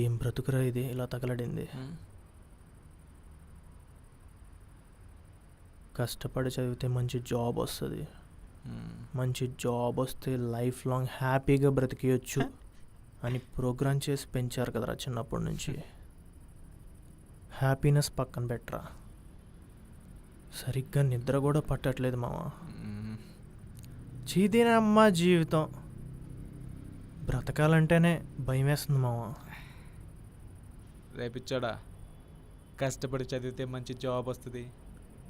ఏం బ్రతుకురా ఇది ఇలా తగలడింది. కష్టపడి చదివితే మంచి జాబ్ వస్తుంది. మంచి జాబ్ వస్తే లైఫ్ లాంగ్ హ్యాపీగా బ్రతికేయచ్చు అని ప్రోగ్రామ్ చేసి పెంచారు కదరా చిన్నప్పటి నుంచి. హ్యాపీనెస్ పక్కన పెట్టరా, సరిగ్గా నిద్ర కూడా పట్టట్లేదు మావా. చీదినమ్మ జీవితం, బ్రతకాలంటేనే భయం వేస్తుంది మావా. రేపిచ్చాడా కష్టపడి చదివితే మంచి జాబ్ వస్తుంది,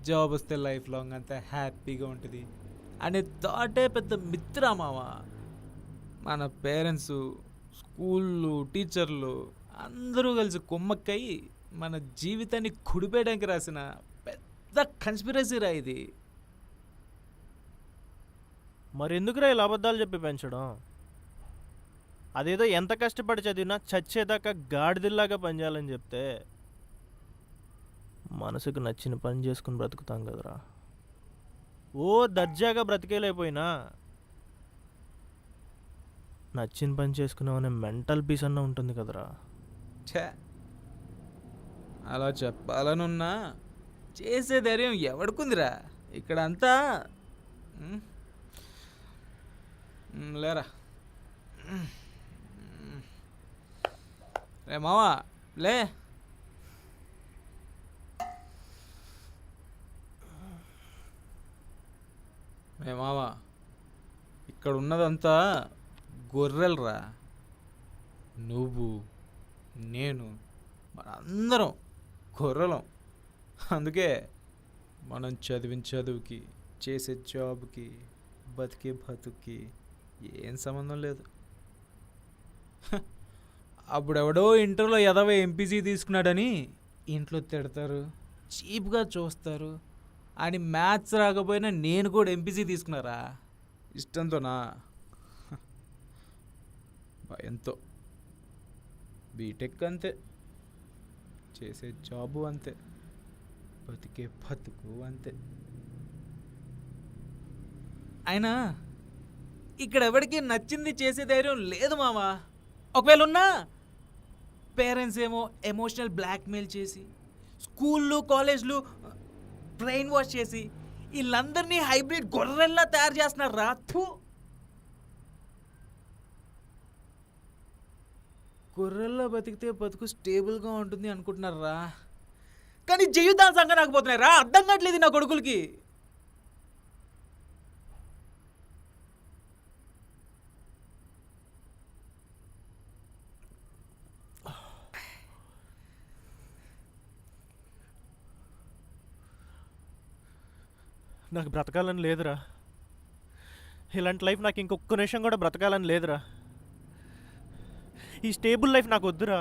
జాబ్ వస్తే లైఫ్ లాంగ్ అంతా హ్యాపీగా ఉంటుంది అనే థాటే పెద్ద మిత్రా మామ. మన పేరెంట్స్, స్కూళ్ళు, టీచర్లు అందరూ కలిసి కుమ్మక్కయి మన జీవితాన్ని కుడిపేయడానికి రాసిన పెద్ద కన్స్పిరసీ రా ఇది. మరెందుకురా ఇలా అబద్ధాలు చెప్పి పెంచడం? అదేదో ఎంత కష్టపడి చదివినా చచ్చేదాకా గాడిదిల్లాగా పనిచేయాలని చెప్తే మనసుకు నచ్చిన పని చేసుకుని బ్రతుకుతాం కదరా. ఓ దర్జాగా బ్రతికేలేకపోయినా నచ్చిన పని చేసుకున్నామనే మెంటల్ పీస్ అన్న ఉంటుంది కదరా. ఛే, అలా చెప్పాలనున్నా చేసే ధైర్యం ఎవడుకుందిరా ఇక్కడ అంతా. లేరా రే మావా, లే. రే మావా, ఇక్కడ ఉన్నదంతా గొర్రెలరా. నువ్వు, నేను, మనందరం గొర్రెలం. అందుకే మనం చదివిన చదువుకి, చేసే జాబ్కి, బతికే బతుక్కి ఏం సంబంధం లేదు. అప్పుడెవడో ఇంటర్లో ఎదవ ఎంపీసీ తీసుకున్నాడని ఇంట్లో తిడతారు, చీప్గా చూస్తారు అని మ్యాథ్స్ రాకపోయినా నేను కూడా ఎంపీసీ తీసుకున్నారా ఇష్టంతోనా? భయంతో. బీటెక్ అంతే, చేసే జాబు అంతే, బతికే బతుకు అంతే. అయినా ఇక్కడ ఎవరికి నచ్చింది చేసే ధైర్యం లేదు మామా. ఒకవేళ ఉన్నా పేరెంట్స్ ఏమో ఎమోషనల్ బ్లాక్మెయిల్ చేసి, స్కూళ్ళు కాలేజ్లు బ్రెయిన్ వాష్ చేసి వీళ్ళందరినీ హైబ్రిడ్ గొర్రెల్లా తయారు చేస్తున్నారు రా. గొర్రెల్లా బతికితే బతుకు స్టేబుల్గా ఉంటుంది అనుకుంటున్నారా, కానీ జీవితాల సంగతి రాకపోతున్నాయి రా. అర్థం కావట్లేదు నా కొడుకులకి. నాకు బ్రతకాలని లేదురా. ఇలాంటి లైఫ్ నాకు ఇంకొక నిమిషం కూడా బ్రతకాలని లేదురా. ఈ స్టేబుల్ లైఫ్ నాకు వద్దురా.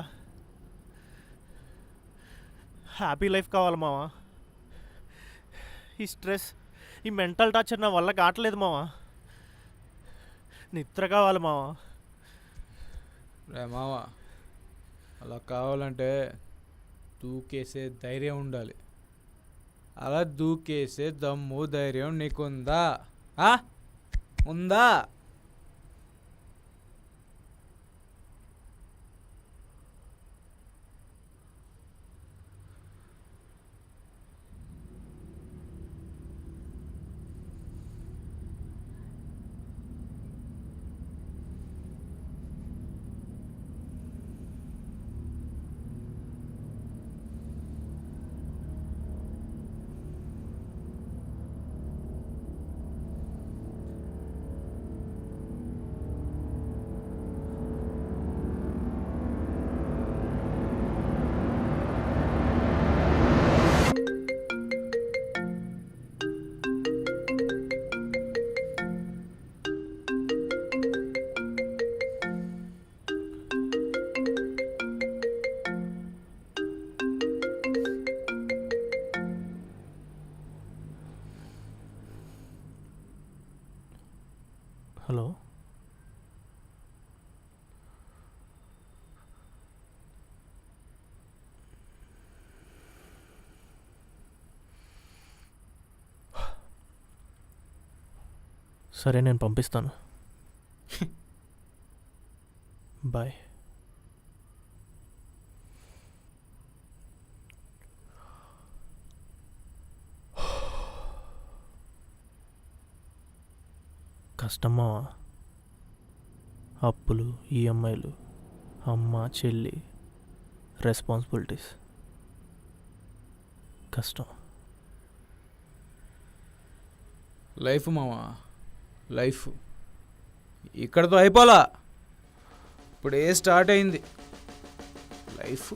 హ్యాపీ లైఫ్ కావాలి మావా. ఈ స్ట్రెస్, ఈ మెంటల్ టార్చర్ నా వల్ల కావట్లేదు మావా. నిద్ర కావాలి మావా. రే మావా, అలా కావాలంటే దూకేసే ధైర్యం ఉండాలి. అలా దూకేసే దమ్ము ధైర్యం నీకుందా? ఉందా? హలో, సరే నేను పంపిస్తాను. బాయ్. కష్టమా? అప్పులు, ఈఎంఐలు, అమ్మ చెల్లి, రెస్పాన్సిబిలిటీస్, కష్టం. లైఫ్ మావా, లైఫ్ ఇక్కడతో అయిపోలా, ఇప్పుడే స్టార్ట్ అయింది లైఫ్.